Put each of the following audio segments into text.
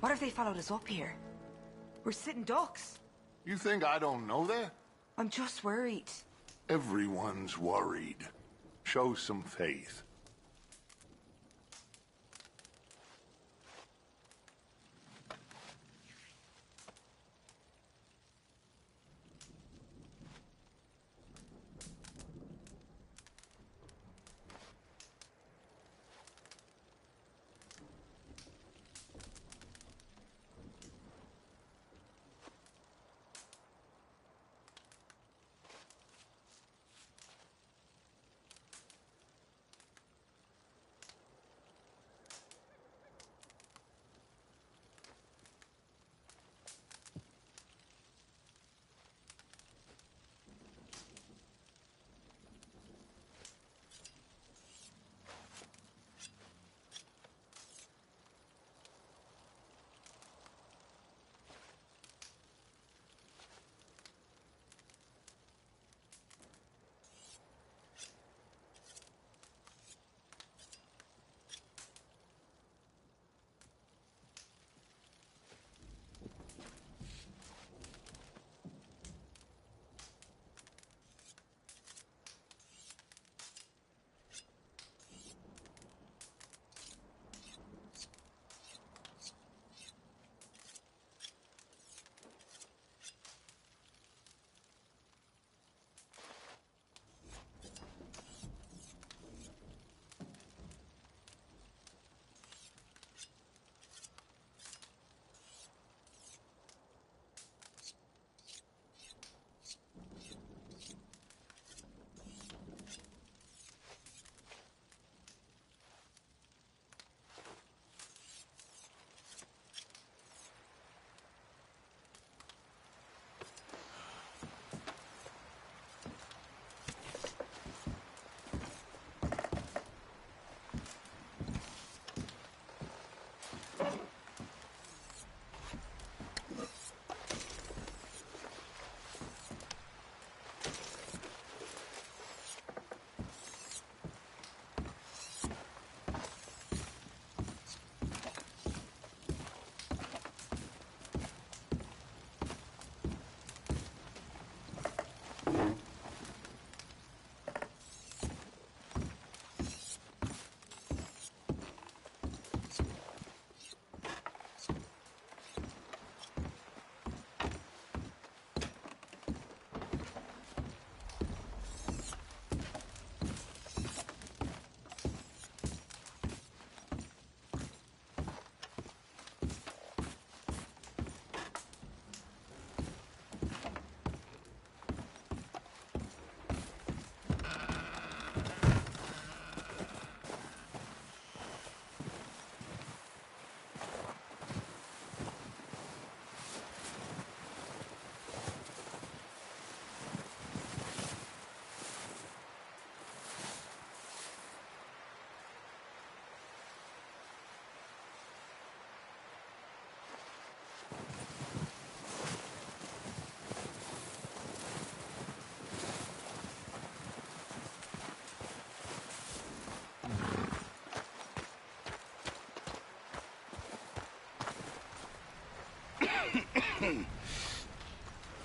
What if they followed us up here? We're sitting ducks. You think I don't know that? I'm just worried. Everyone's worried. Show some faith.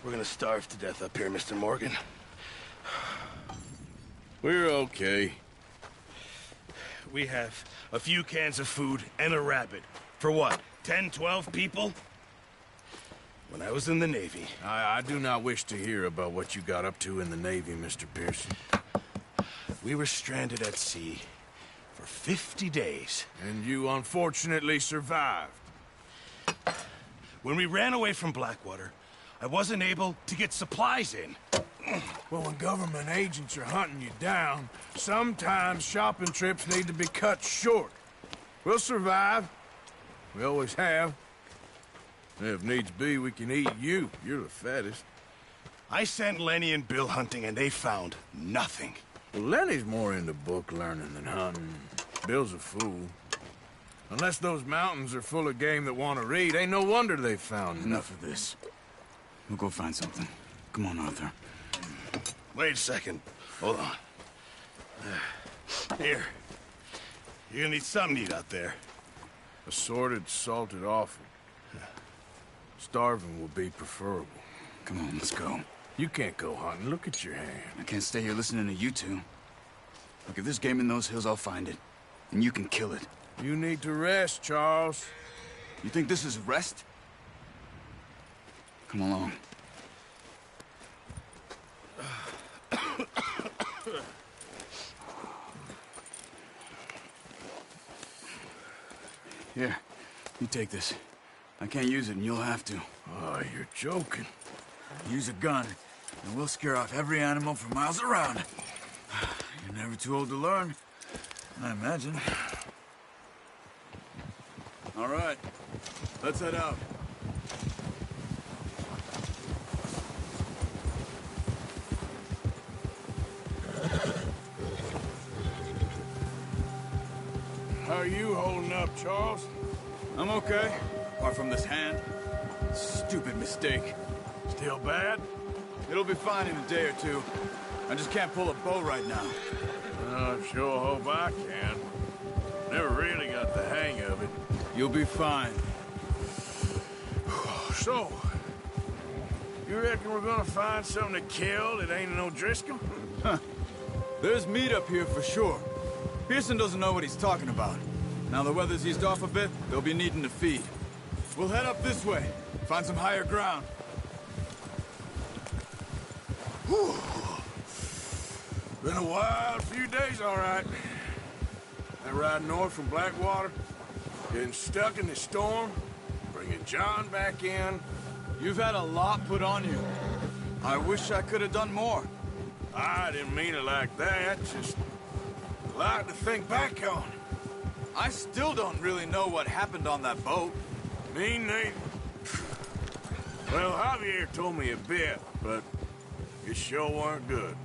We're gonna starve to death up here, Mr. Morgan. We're okay. We have a few cans of food and a rabbit. For what, 10, 12 people? When I was in the Navy... I do not wish to hear about what you got up to in the Navy, Mr. Pearson. We were stranded at sea for 50 days. And you unfortunately survived. When we ran away from Blackwater, I wasn't able to get supplies in. Well, when government agents are hunting you down, sometimes shopping trips need to be cut short. We'll survive. We always have. And if needs be, we can eat you. You're the fattest. I sent Lenny and Bill hunting, and they found nothing. Well, Lenny's more into book learning than hunting. Bill's a fool. Unless those mountains are full of game that want to read, ain't no wonder they found Enough of this. We'll go find something. Come on, Arthur. Wait a second. Hold on. Here. You're gonna need something to eat out there. Assorted, salted offal. Starving will be preferable. Come on, let's go. You can't go hunting. Look at your hand. I can't stay here listening to you two. Look, if there's game in those hills, I'll find it. And you can kill it. You need to rest, Charles. You think this is rest? Come along. Here, you take this. I can't use it, and you'll have to. Oh, you're joking. Use a gun, and we'll scare off every animal for miles around. You're never too old to learn, I imagine. All right, let's head out. How are you holding up, Charles? I'm okay, apart from this hand. Stupid mistake. Still bad? It'll be fine in a day or two. I just can't pull a bow right now. I sure hope I can. Never really got the hang of it. You'll be fine. So, you reckon we're gonna find something to kill that ain't no Driscoll? There's meat up here for sure. Pearson doesn't know what he's talking about. Now the weather's eased off a bit, they'll be needing to feed. We'll head up this way, find some higher ground. Whew. Been a wild few days, all right. That ride north from Blackwater, getting stuck in the storm, bringing John back in. You've had a lot put on you. I wish I could have done more. I didn't mean it like that, just a lot to think back on. I still don't really know what happened on that boat. Me neither. Well, Javier told me a bit, but it sure weren't good.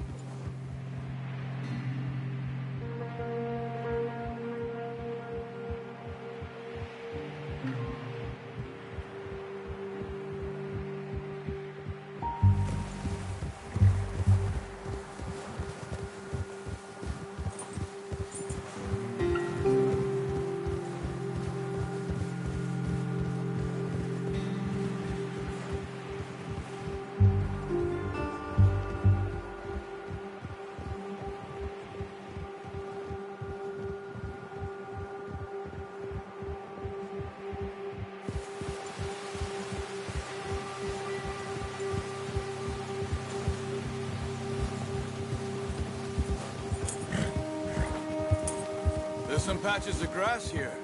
There's some patches of grass here.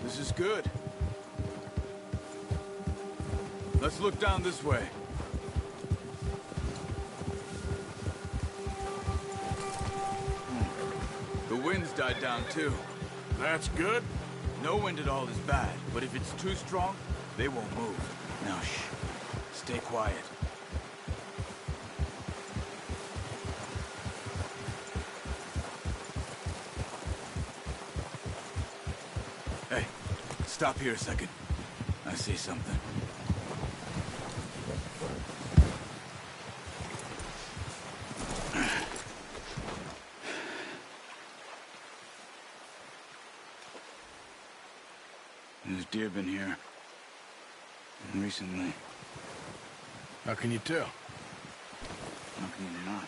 This is good. Let's look down this way. The wind's died down too. That's good. No wind at all is bad, but if it's too strong, they won't move. Now shh. Stay quiet. Hey, stop here a second. I see something. There's deer been here. Recently. How can you tell? How can you not?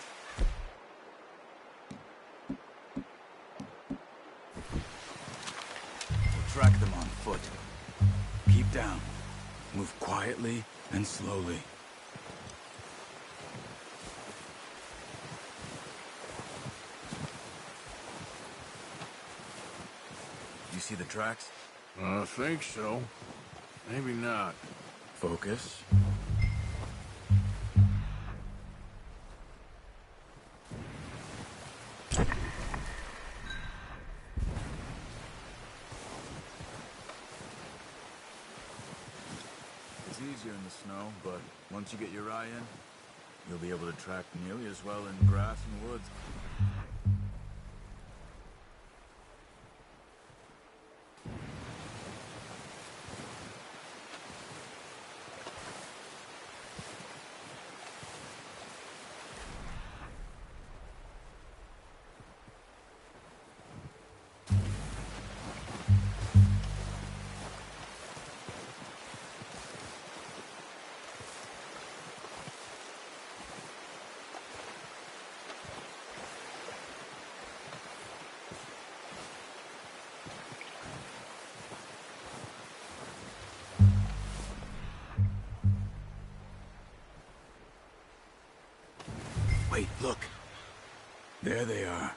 We'll track them on foot. Keep down. Move quietly and slowly. You see the tracks? I think so. Maybe not. Focus. It's easier in the snow, but once you get your eye in, you'll be able to track nearly as well in grass and woods. Look. There they are.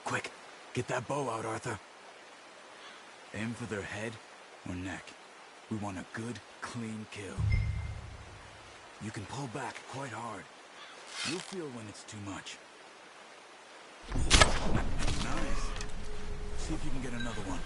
Quick, get that bow out, Arthur. Aim for their head or neck. We want a good, clean kill. You can pull back quite hard. You'll feel when it's too much. Nice. See if you can get another one.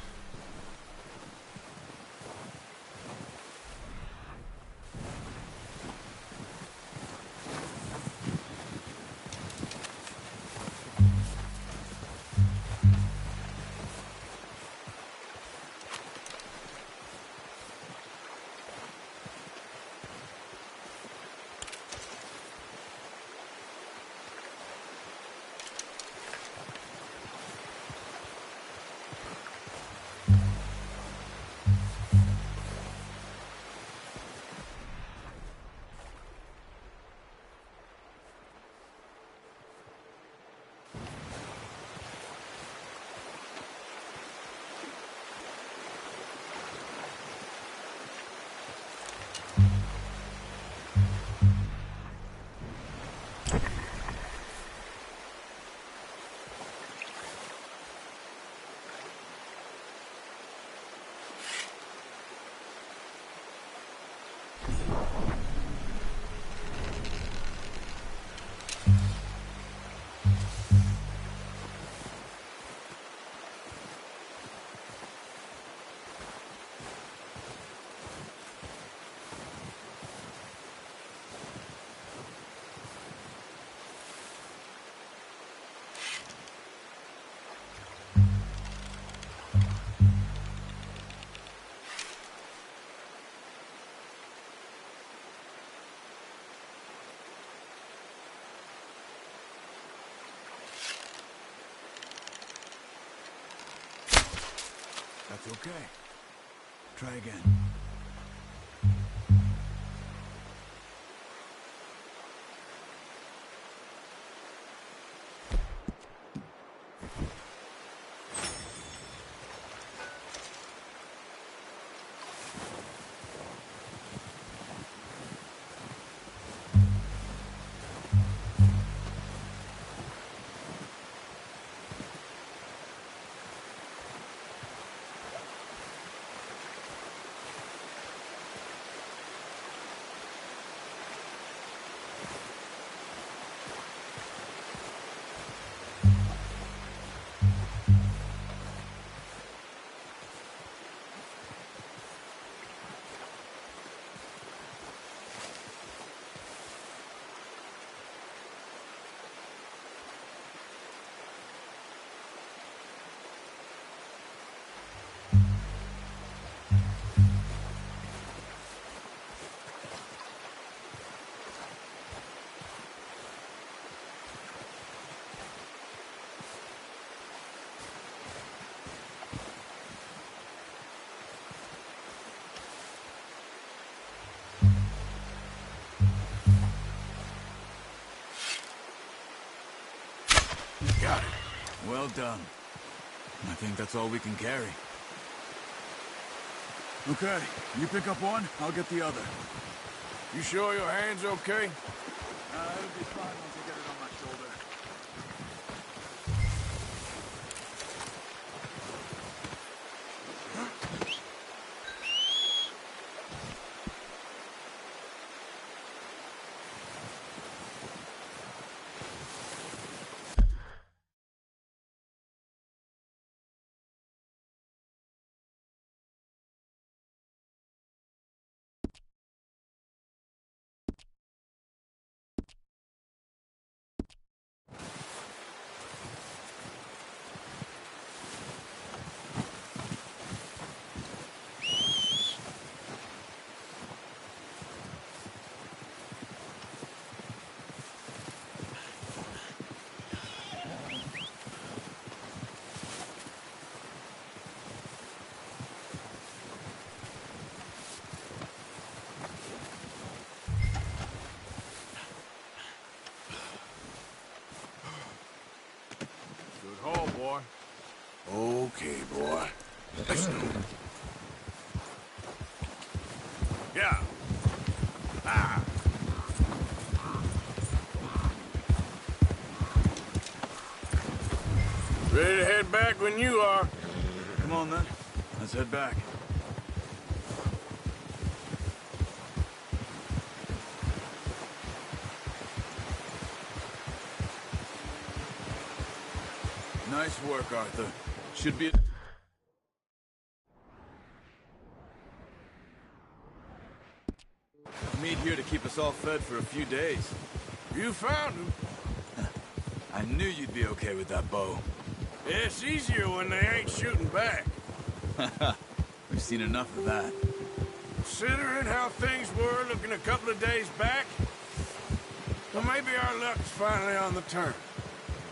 That's okay. Try again. Got it. Well done. I think that's all we can carry. Okay, you pick up one, I'll get the other. You sure your hand's okay? It'll be fine once I get it on my shoulder. Boy. Okay, boy. Let's go. Yeah. Ah. Ready to head back when you are. Come on, then. Let's head back. Nice work, Arthur. Should be... Meet here to keep us all fed for a few days. You found him. I knew you'd be okay with that bow. It's easier when they ain't shooting back. We've seen enough of that. Considering how things were looking a couple of days back, well, maybe our luck's finally on the turn.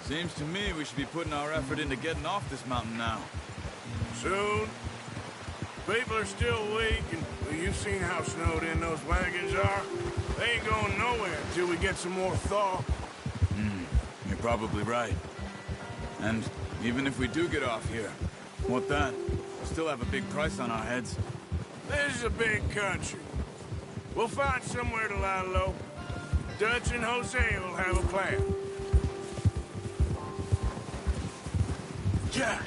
Seems to me we should be putting our effort into getting off this mountain now. Soon. People are still weak, and well, you've seen how snowed in those wagons are. They ain't going nowhere until we get some more thaw. You're probably right. And even if we do get off here, what then? We still have a big price on our heads. This is a big country. We'll find somewhere to lie low. Dutch and Jose will have a plan. Jack!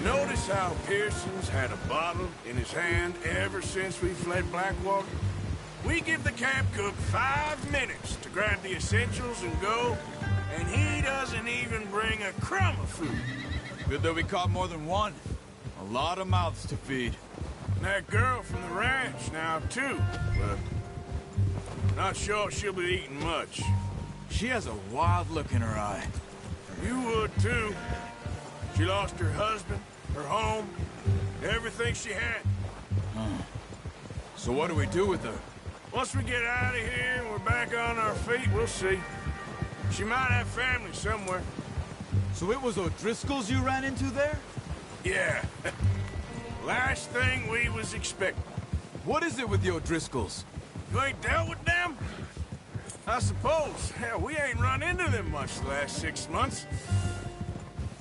Notice how Pearson's had a bottle in his hand ever since we fled Blackwater? We give the camp cook 5 minutes to grab the essentials and go, and he doesn't even bring a crumb of food. Good that we caught more than one. A lot of mouths to feed. And that girl from the ranch now, too, but not sure she'll be eating much. She has a wild look in her eye. You would, too. She lost her husband, her home, everything she had. So what do we do with her? Once we get out of here and we're back on our feet, we'll see. She might have family somewhere. So it was O'Driscoll's you ran into there? Yeah. Last thing we was expecting. What is it with the O'Driscolls? You ain't dealt with them? I suppose. Hell, we ain't run into them much the last 6 months.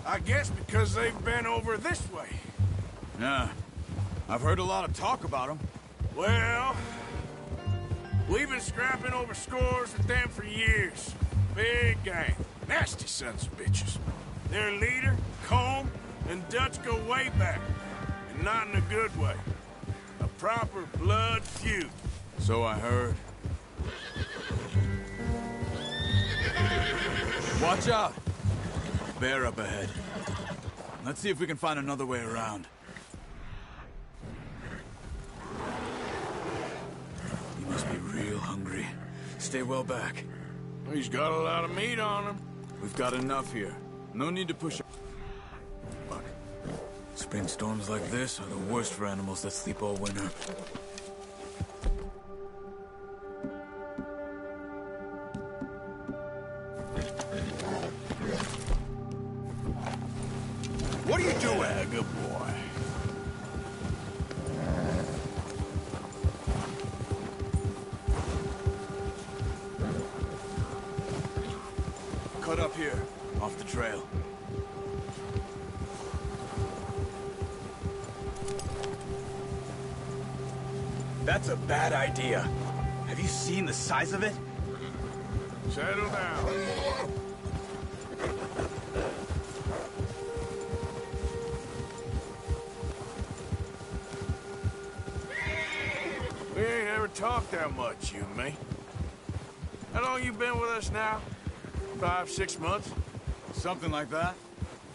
I guess because they've been over this way. Yeah. I've heard a lot of talk about them. Well, we've been scrapping over scores with them for years. Big gang. Nasty sons of bitches. Their leader, Combe, and Dutch go way back. And not in a good way. A proper blood feud. So I heard. Watch out! Bear up ahead. Let's see if we can find another way around. You must be real hungry. Stay well back. He's got a lot of meat on him. We've got enough here. No need to push. Fuck. Spring storms like this are the worst for animals that sleep all winter. What are you doing? Good boy. Cut up here, off the trail. That's a bad idea. Have you seen the size of it? Settle down. We ain't ever talked that much, you and me. How long you been with us now? 5, 6 months? Something like that?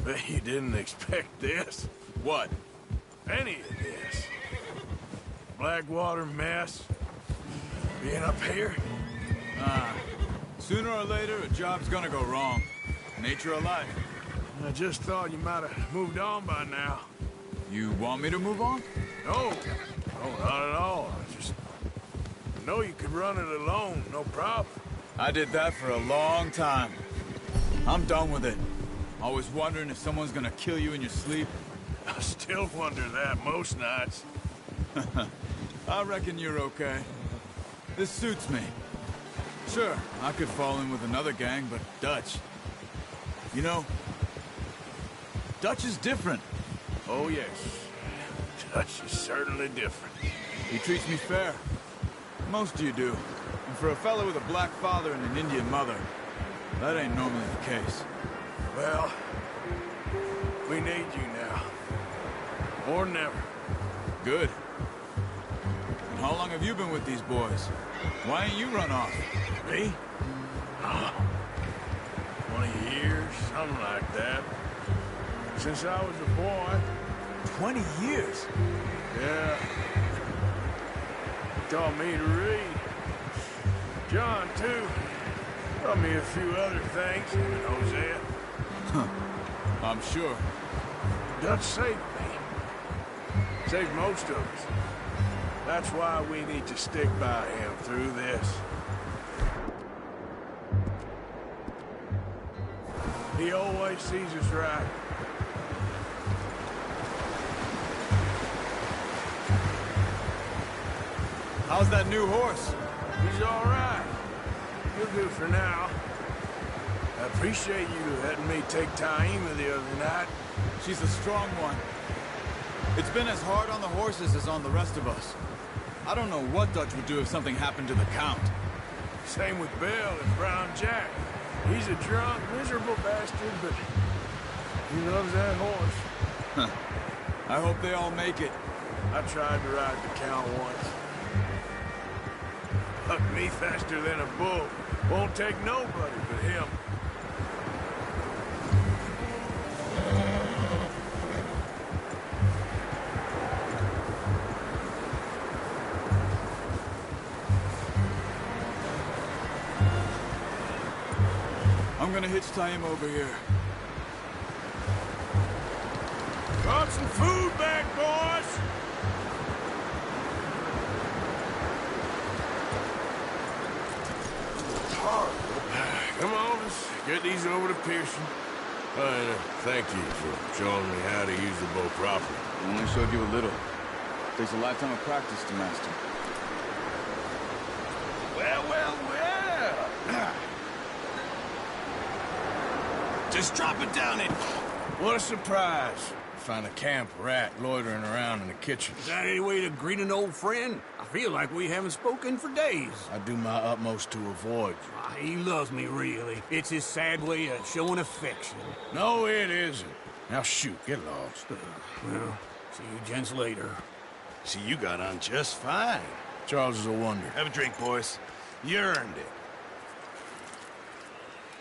Bet you didn't expect this. What? Any of this. Blackwater mess. Being up here? Sooner or later, a job's gonna go wrong. Nature of life. I just thought you might have moved on by now. You want me to move on? No. No, not at all. I just know you could run it alone, no problem. I did that for a long time. I'm done with it. Always wondering if someone's gonna kill you in your sleep. I still wonder that most nights. I reckon you're okay. This suits me. Sure, I could fall in with another gang, but Dutch... You know, Dutch is different. Oh, yes. Dutch is certainly different. He treats me fair. Most of you do. And for a fellow with a black father and an Indian mother, that ain't normally the case. Well, need you now. More than ever. Good. And how long have you been with these boys? Why ain't you run off? Me? 20 years, something like that. Since I was a boy. 20 years? Yeah. Taught me to read. John, too. Taught me a few other things. And Hosea. Huh. I'm sure. Dutch saved me. Saved most of us. That's why we need to stick by him through this. He always sees us right. How's that new horse? He's all right. He'll do for now. I appreciate you letting me take Taima the other night. She's a strong one. It's been as hard on the horses as on the rest of us. I don't know what Dutch would do if something happened to the Count. Same with Bill and Brown Jack. He's a drunk, miserable bastard, but he loves that horse. Huh. I hope they all make it. I tried to ride the Count once. Hucked me faster than a bull. Won't take nobody but him. I'm gonna hitch Taima over here. Brought some food back, boys! Come on, let's get these over to Pearson. And thank you for showing me how to use the bow properly. I only showed you a little. Takes a lifetime of practice to master. Well, well, well. Just drop it down in. What a surprise. Find a camp rat loitering around in the kitchen. Is that any way to greet an old friend? I feel like we haven't spoken for days. I do my utmost to avoid you. He loves me, really. It's his sad way of showing affection. No, it isn't. Now shoot, get lost. Well, see you gents later. See, you got on just fine. Charles is a wonder. Have a drink, boys. You earned it.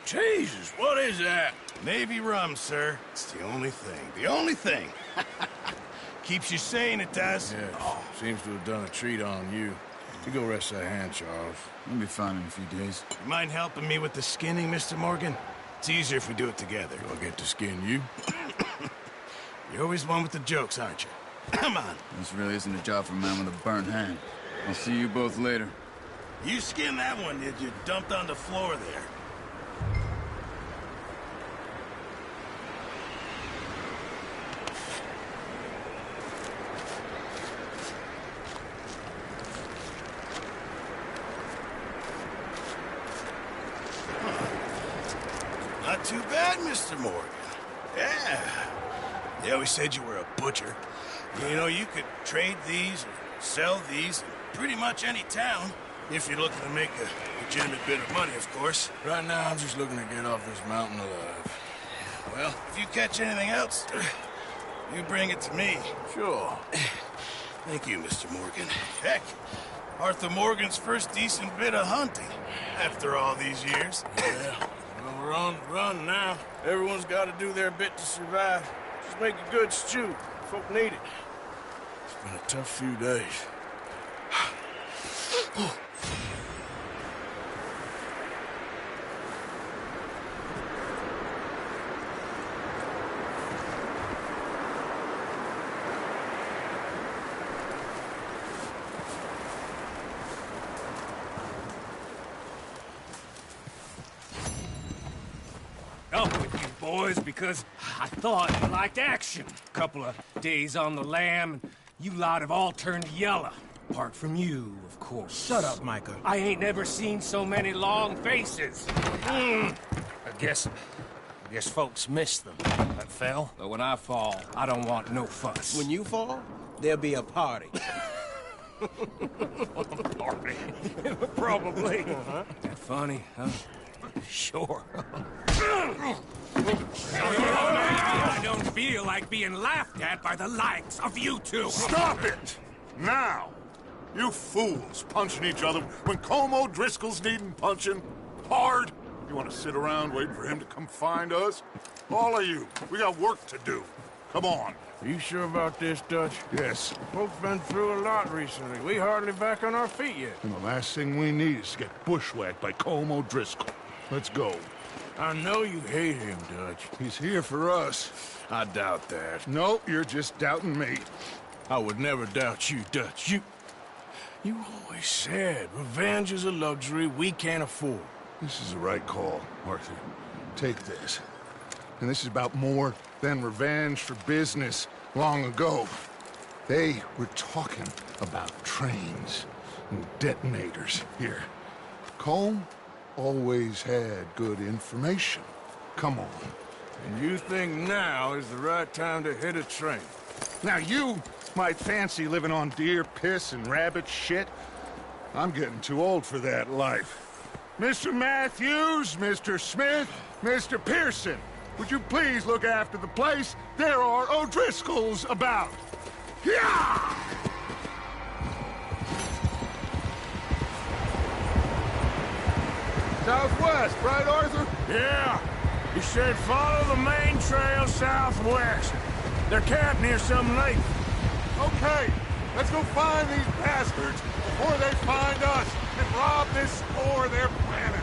Jesus, what is that? Navy rum, sir. It's the only thing. The only thing. Keeps you sane, it does. Yes. Seems to have done a treat on you. You go rest that hand, Charles. We'll be fine in a few days. You mind helping me with the skinning, Mr. Morgan? It's easier if we do it together. Do I get to skin you? You're always one with the jokes, aren't you? Come on. This really isn't a job for a man with a burnt hand. I'll see you both later. You skinned that one, did you? Dumped on the floor there. Not too bad, Mr. Morgan. Yeah. They always said you were a butcher. You know, you could trade these or sell these in pretty much any town, if you're looking to make a legitimate bit of money, of course. Right now, I'm just looking to get off this mountain alive. Well, if you catch anything else, you bring it to me. Sure. Thank you, Mr. Morgan. Heck, Arthur Morgan's first decent bit of hunting after all these years. Yeah. Well, we're on the run now. Everyone's got to do their bit to survive. Just make a good stew. Folk need it. It's been a tough few days. Up with you boys because I thought you liked action. Couple of days on the lam, and you lot have all turned yellow. Apart from you, of course. Shut up, Micah. I ain't never seen so many long faces. I guess folks miss them. I fell, but when I fall, I don't want no fuss. When you fall, there'll be a party. Party. Probably. That funny, huh? Sure. I don't feel feel like being laughed at by the likes of you two. Stop it! Now! You fools punching each other when Colm O'Driscoll's needing punching. Hard! You want to sit around waiting for him to come find us? All of you, we got work to do. Come on. Are you sure about this, Dutch? Yes. Folks been through a lot recently. We hardly back on our feet yet. And the last thing we need is to get bushwhacked by Colm O'Driscoll. Let's go. I know you hate him, Dutch. He's here for us. I doubt that. No, you're just doubting me. I would never doubt you, Dutch. You always said revenge is a luxury we can't afford. This is the right call, Arthur. Take this. And this is about more than revenge for business long ago. They were talking about trains and detonators here. Colm always had good information. Come on. And you think now is the right time to hit a train? Now you might fancy living on deer piss and rabbit shit. I'm getting too old for that life. Mr. Matthews, Mr. Smith, Mr. Pearson, would you please look after the place? There are O'Driscolls about. Yeah! Southwest, right, Arthur? Yeah. He said follow the main trail southwest. They're camped near some lake. Okay, let's go find these bastards before they find us and rob this store they're planning.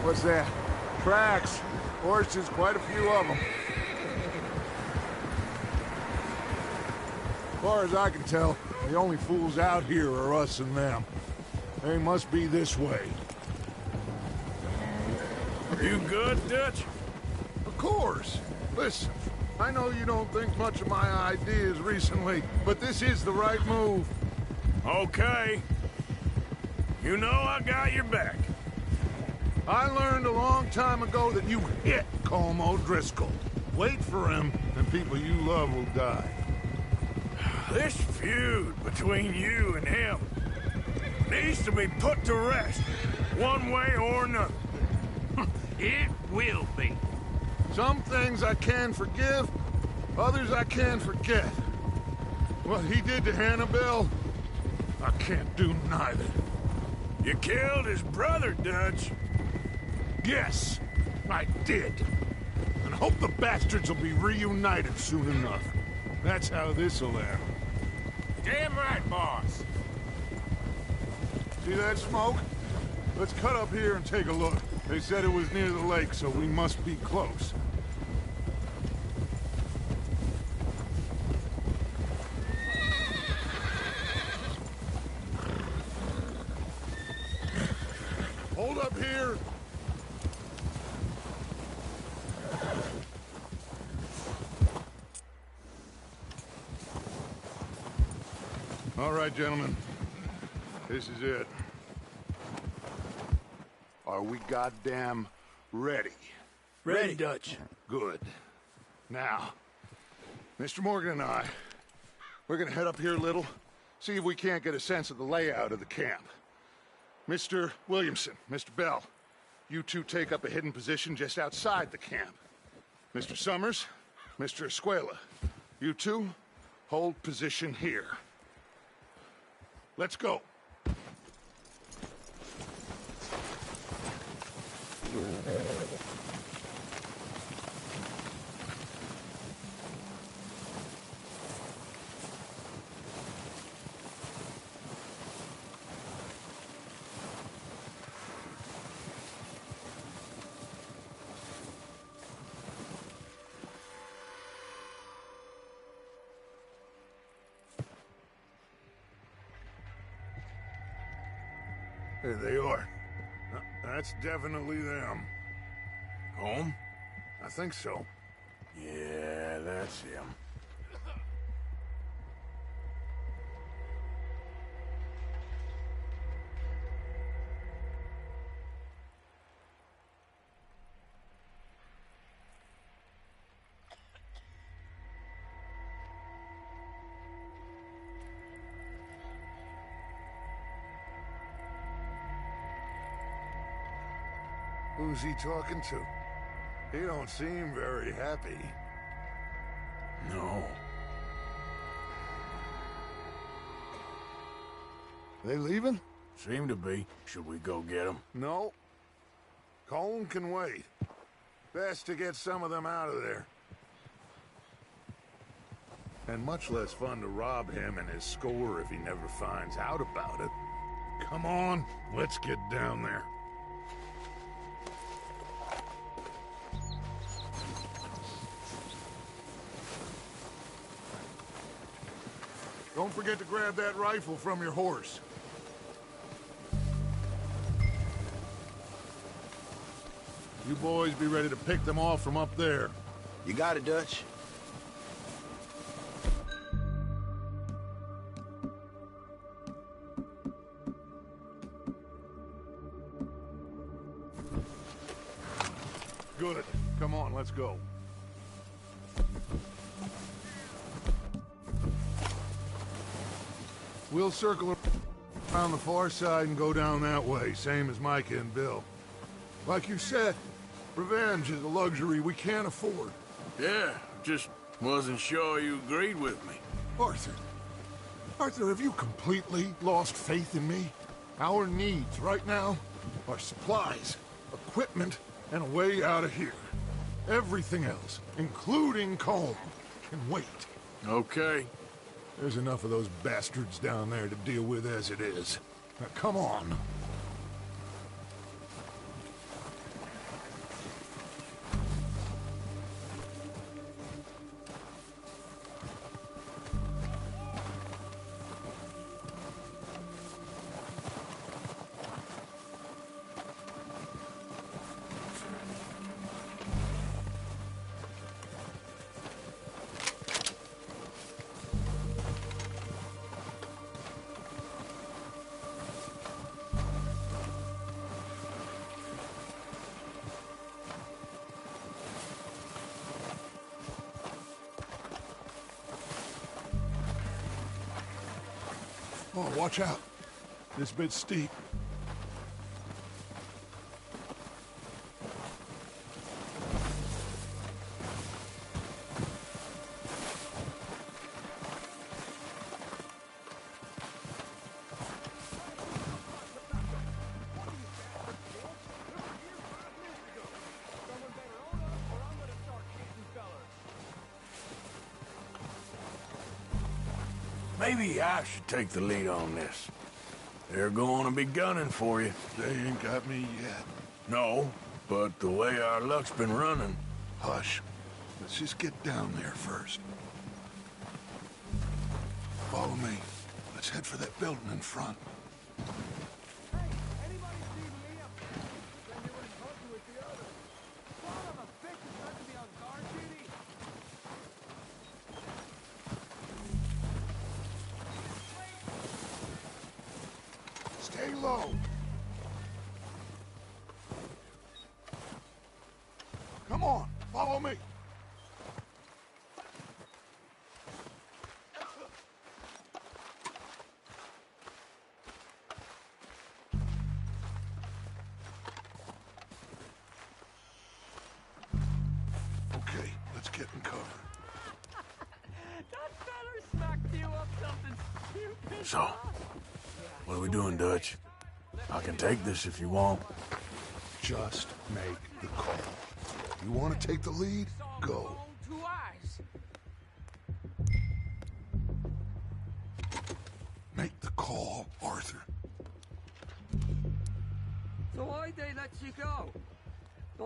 What's that? Tracks. Horses, quite a few of them. As far as I can tell, the only fools out here are us and them. They must be this way. You good, Dutch? Of course. Listen, I know you don't think much of my ideas recently, but this is the right move. Okay. You know I got your back. I learned a long time ago that you hit Colm O'Driscoll. Wait for him, and people you love will die. This feud between you and him needs to be put to rest, one way or another. It will be. Some things I can forgive, others I can forget. What he did to Annabelle, I can't do neither. You killed his brother, Dutch. Yes, I did. And I hope the bastards will be reunited soon enough. That's how this'll end. Damn right, boss. See that smoke? Let's cut up here and take a look. They said it was near the lake, so we must be close. Hold up here. All right, gentlemen. This is it. Are we goddamn ready? Ready, Dutch. Good. Now, Mr. Morgan and I, we're gonna head up here a little, see if we can't get a sense of the layout of the camp. Mr. Williamson, Mr. Bell, you two take up a hidden position just outside the camp. Mr. Summers, Mr. Escuela, you two hold position here. Let's go. There they are. That's definitely them. Home? I think so. Yeah, that's him. Who's he talking to? He don't seem very happy. No. They leaving? Seem to be. Should we go get them? No. Colin can wait. Best to get some of them out of there. And much less fun to rob him and his score if he never finds out about it. Come on, let's get down there. Don't forget to grab that rifle from your horse. You boys be ready to pick them off from up there. You got it, Dutch. Good. Come on, let's go. We'll circle around the far side and go down that way, same as Micah and Bill. Like you said, revenge is a luxury we can't afford. Yeah, just wasn't sure you agreed with me. Arthur. Arthur, have you completely lost faith in me? Our needs right now are supplies, equipment, and a way out of here. Everything else, including Colm, can wait. Okay. There's enough of those bastards down there to deal with as it is. Now, come on. Oh, watch out. This bit's steep. Maybe I should take the lead on this. They're going to be gunning for you. They ain't got me yet. No, but the way our luck's been running... Hush. Let's just get down there first. Follow me. Let's head for that building in front. Stay low. Come on, follow me. Okay, let's get in cover. That feller smacked you up something stupid. So, what are we doing, Dutch? I can take this if you want. Just make the call. You want to take the lead? Go. Two eyes. Make the call, Arthur. So why'd they let you go?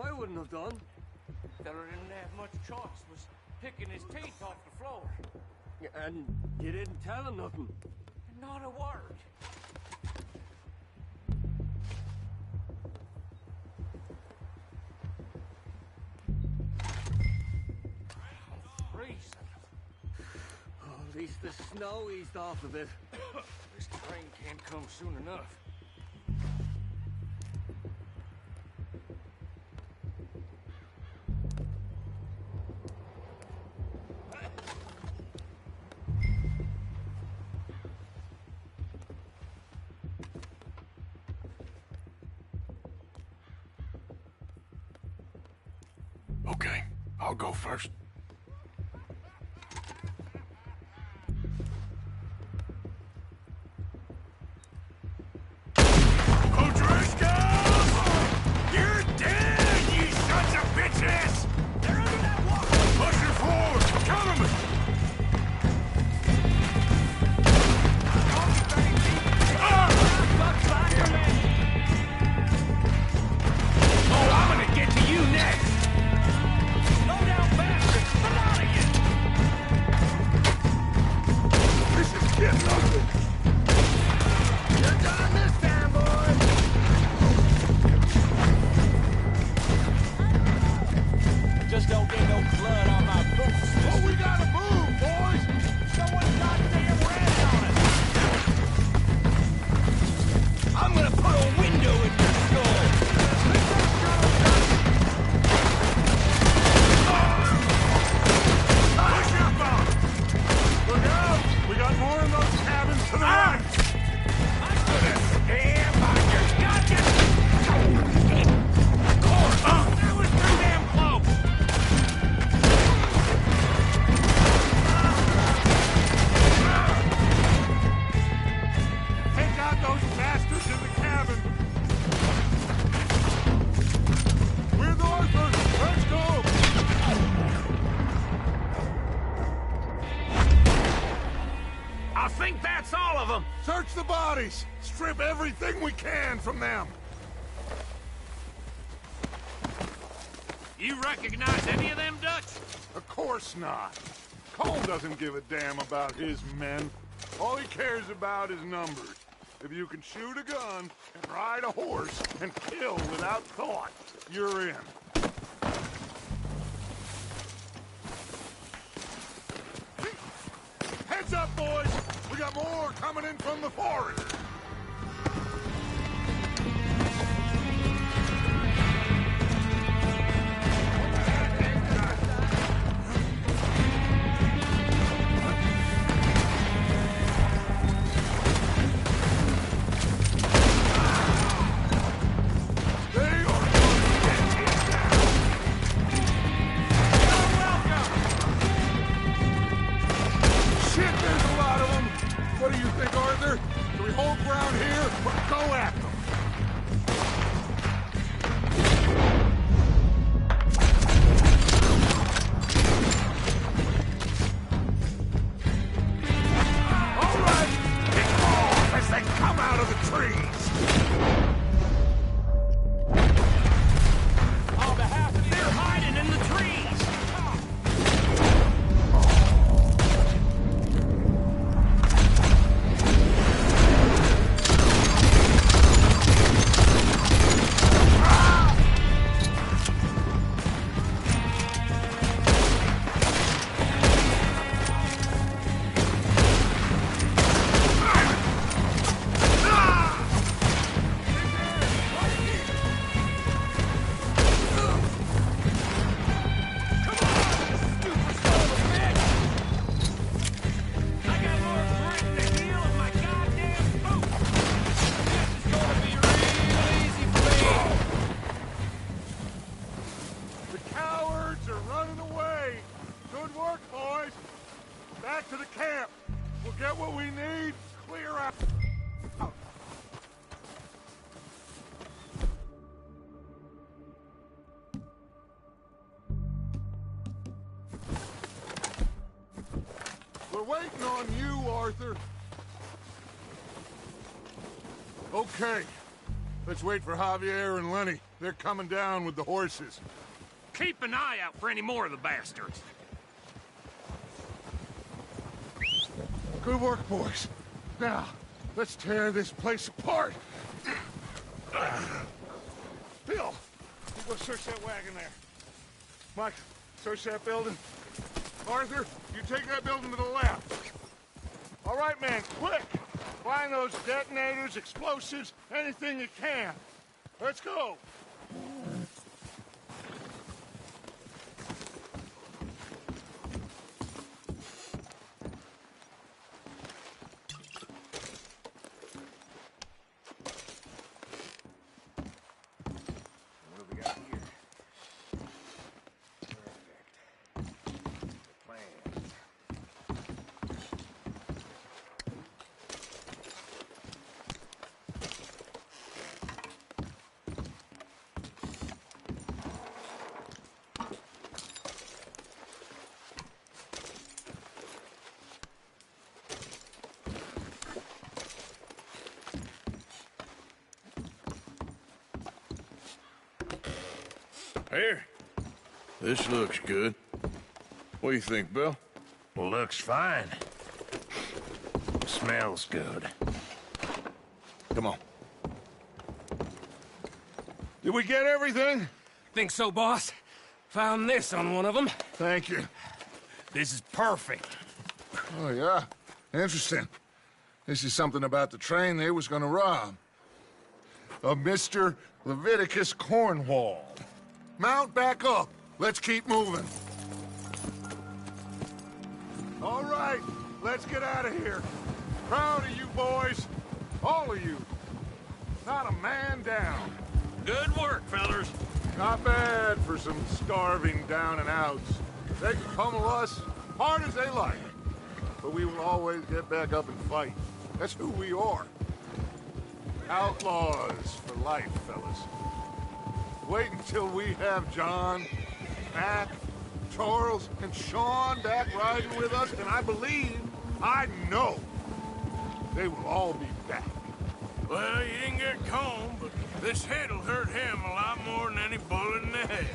I wouldn't have done. Feller didn't have much choice, was picking his teeth off the floor. And you didn't tell him nothing? Not a word. Freezing. Oh, at least the snow eased off a bit. This train can't come soon enough. I'll go first. You're dead, you sons of bitches! They're under that wall! Push her forward! Cover me! Oh, I'm gonna get to you next! Slow down, bastards! Get out of here! This is getting ugly. You're done this time, boys! Just don't get no blood on my boots. Oh, we gotta move, boys! Someone goddamn ran on it. I'm gonna put a window in your skull! Push up on! Look out! We got more in those cabins to the right! I'm gonna stand by your goddamn... That was too damn close! Take out those bastards in the cabin! We're the Arthur! Let's go! I think that's all of them! Search the bodies! Strip everything we can from them! You recognize any of them, Dutch? Of course not. Cole doesn't give a damn about his men. All he cares about is numbers. If you can shoot a gun and ride a horse and kill without thought, you're in. Heads up, boys! We got more coming in from the forest! Shit, there's a lot of them! What do you think, Arthur? Do we hold ground here or go at them? All right! Pick them off as they come out of the trees! On behalf of they're hiding in the trees! I got more grit in the heel of my goddamn boot! This is gonna be real easy for me! The cowards are running away! Good work, boys! Back to the camp! We'll get what we need, clear out! We're waiting on you, Arthur. Okay. Let's wait for Javier and Lenny. They're coming down with the horses. Keep an eye out for any more of the bastards. Good work, boys. Now, let's tear this place apart. Bill, you go search that wagon there. Mike, search that building. Arthur, you take that building to the left. All right, man, quick. Find those detonators, explosives, anything you can. Let's go. What have we got here? Perfect. Here. This looks good. What do you think, Bill? Looks fine. Smells good. Come on. Did we get everything? Think so, boss? Found this on one of them. Thank you. This is perfect. Oh, yeah? Interesting. This is something about the train they was gonna rob. Of Mr. Leviticus Cornwall. Mount back up. Let's keep moving. All right, let's get out of here. Proud of you boys. All of you. Not a man down. Good work, fellas. Not bad for some starving down and outs. They can pummel us hard as they like. But we will always get back up and fight. That's who we are. Outlaws for life, fellas. Wait until we have John, Matt, Charles, and Sean back riding with us, and I know, they will all be back. Well, you didn't get Combe, but this hit'll hurt him a lot more than any bullet in the head.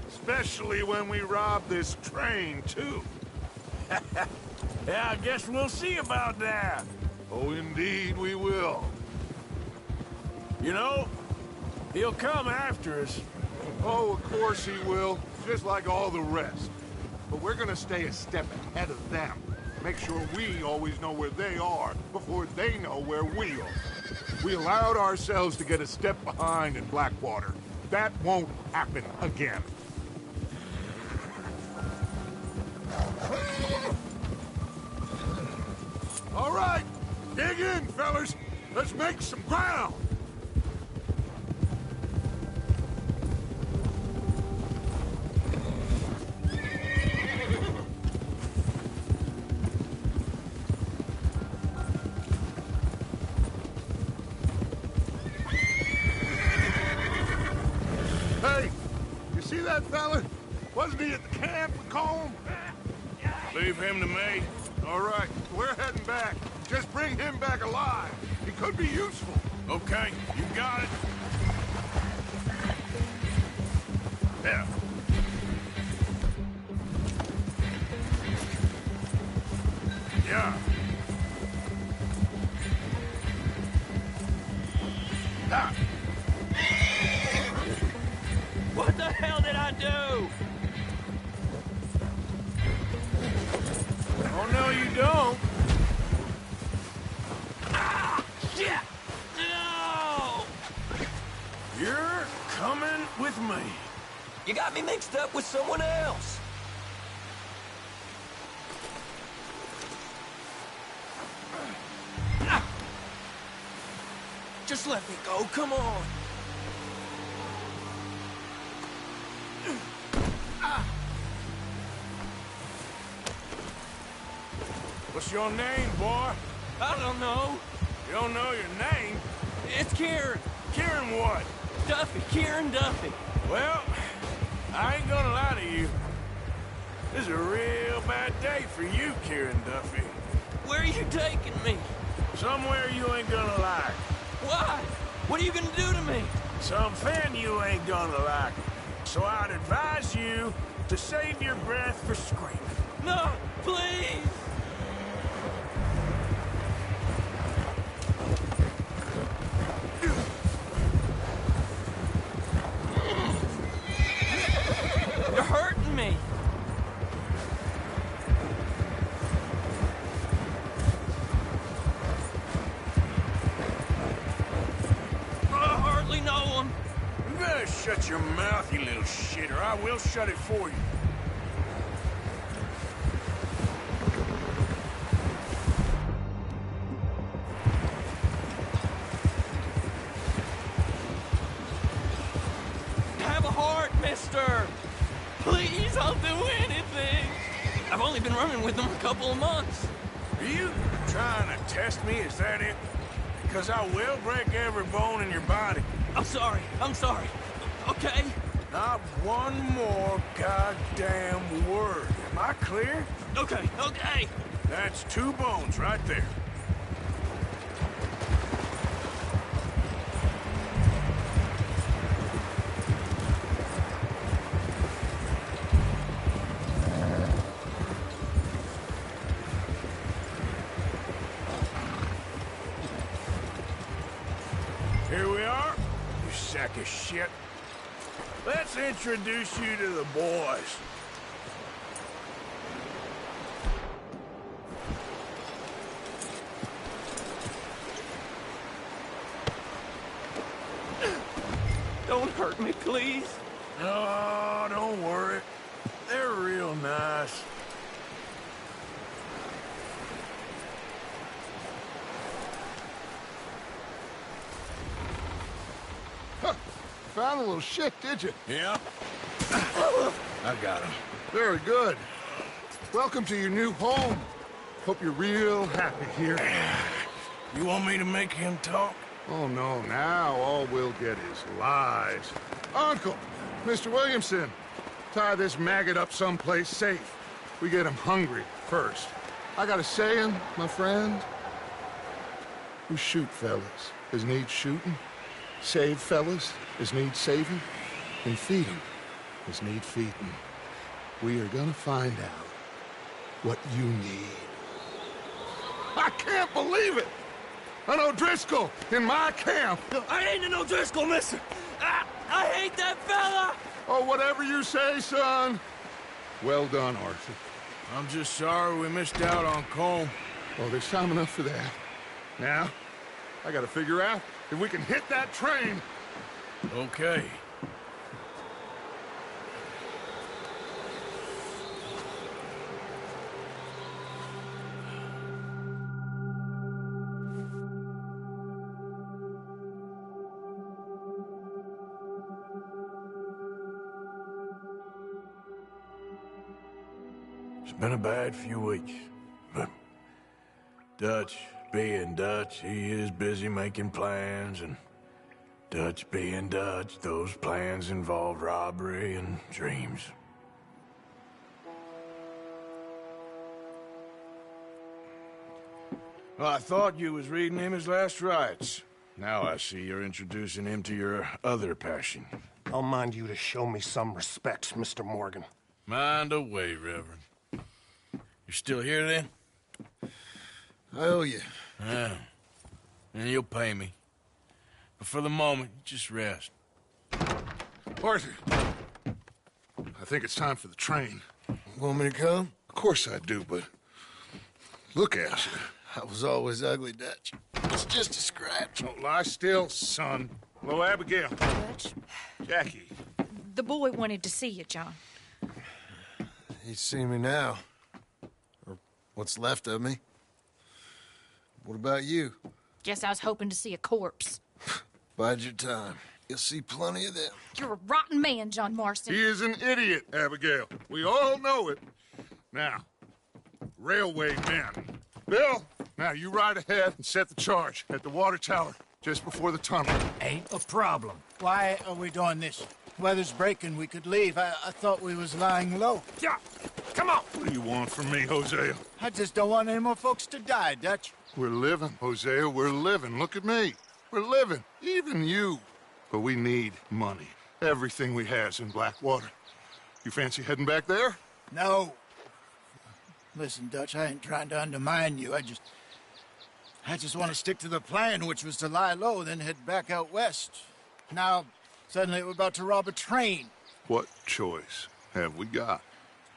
Especially when we rob this train, too. Yeah, I guess we'll see about that. Oh, indeed we will. You know, he'll come after us. Oh, of course he will, just like all the rest. But we're gonna stay a step ahead of them. Make sure we always know where they are before they know where we are. We allowed ourselves to get a step behind in Blackwater. That won't happen again. All right, dig in, fellas. Let's make some ground. Hey, you see that fella? Wasn't he at the camp with Combe? Leave him to me. All right, we're heading back. Just bring him back alive. He could be useful. Okay, you got it. Yeah. Yeah. Ah. What the hell did I do? Oh, no, you don't. Ah! Shit! No! You're coming with me. You got me mixed up with someone else. Ah! Just let me go, come on. What's your name, boy? I don't know. You don't know your name? It's Kieran. Kieran what? Duffy. Kieran Duffy. Well, I ain't gonna lie to you. This is a real bad day for you, Kieran Duffy. Where are you taking me? Somewhere you ain't gonna like. Why? What are you gonna do to me? Something you ain't gonna like. So I'd advise you to save your breath for screaming. No, please. You're hurting me. I hardly know him. You better shut your mouth, you little shit, or I will shut it for you. Have a heart, mister. Please, I'll do anything. I've only been running with them a couple of months. Are you trying to test me? Is that it? Because I will break every bone in your body. I'm sorry. Okay? Not one more goddamn word. Am I clear? Okay. That's 2 bones right there. Here we are, you sack of shit. Let's introduce you to the boys. Don't hurt me, please. No, don't worry. They're real nice. Huh. Found a little shit, did you? Yeah. I got him. Very good. Welcome to your new home. Hope you're real happy here. You want me to make him talk? Oh, no, now all we'll get is lies. Uncle, Mr. Williamson, tie this maggot up someplace safe. We get him hungry first. I got a saying, my friend. We shoot fellas as need shooting, save fellas as need saving, and feed 'em as need feeding. We are gonna find out what you need. I can't believe it! An O'Driscoll in my camp! I ain't an O'Driscoll, mister! I hate that fella! Oh, whatever you say, son. Well done, Arthur. I'm just sorry we missed out on Colm. Well, there's time enough for that. Now, I gotta figure out if we can hit that train. Okay. It's been a bad few weeks, but Dutch being Dutch, he is busy making plans, and Dutch being Dutch, those plans involve robbery and dreams. Well, I thought you was reading him his last rites. Now I see you're introducing him to your other passion. I'll mind you to show me some respect, Mr. Morgan. Mind away, Reverend. You're still here, then? I owe you. Yeah. And you'll pay me. But for the moment, just rest. Arthur, I think it's time for the train. Want me to come? Of course I do, but look at you. I was always ugly, Dutch. It's just a scratch. Don't lie still, son. Hello, Abigail. Dutch, Jackie. the boy wanted to see you, John. He's seen me now. Or what's left of me. What about you? Guess I was hoping to see a corpse. Bide your time. You'll see plenty of them. You're a rotten man, John Marston. He is an idiot, Abigail. We all know it. Now, railway men. Bill, now you ride ahead and set the charge at the water tower just before the tunnel. Ain't a problem. Why are we doing this? Weather's breaking. We could leave. I thought we was lying low. Yeah, come on. What do you want from me, Hosea? I just don't want any more folks to die, Dutch. We're living, Hosea. We're living. Look at me. We're living. Even you. But we need money. Everything we has in Blackwater. You fancy heading back there? No. Listen, Dutch, I ain't trying to undermine you. I just want to stick to the plan, which was to lie low, then head back out west. Now, suddenly we're about to rob a train. What choice have we got?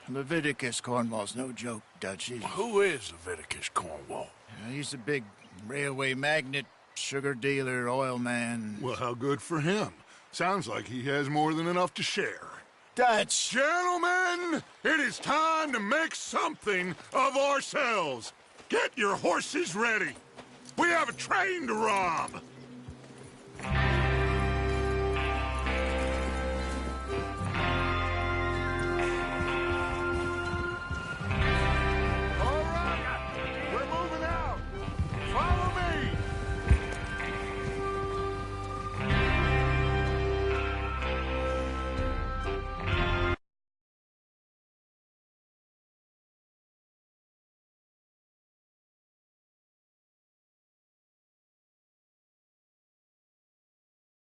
Leviticus Cornwall's no joke, Dutch. Who is Leviticus Cornwall? He's a big railway magnate, sugar dealer, oil man. Well, how good for him. Sounds like he has more than enough to share. Dutch! Gentlemen, it is time to make something of ourselves. Get your horses ready. We have a train to rob.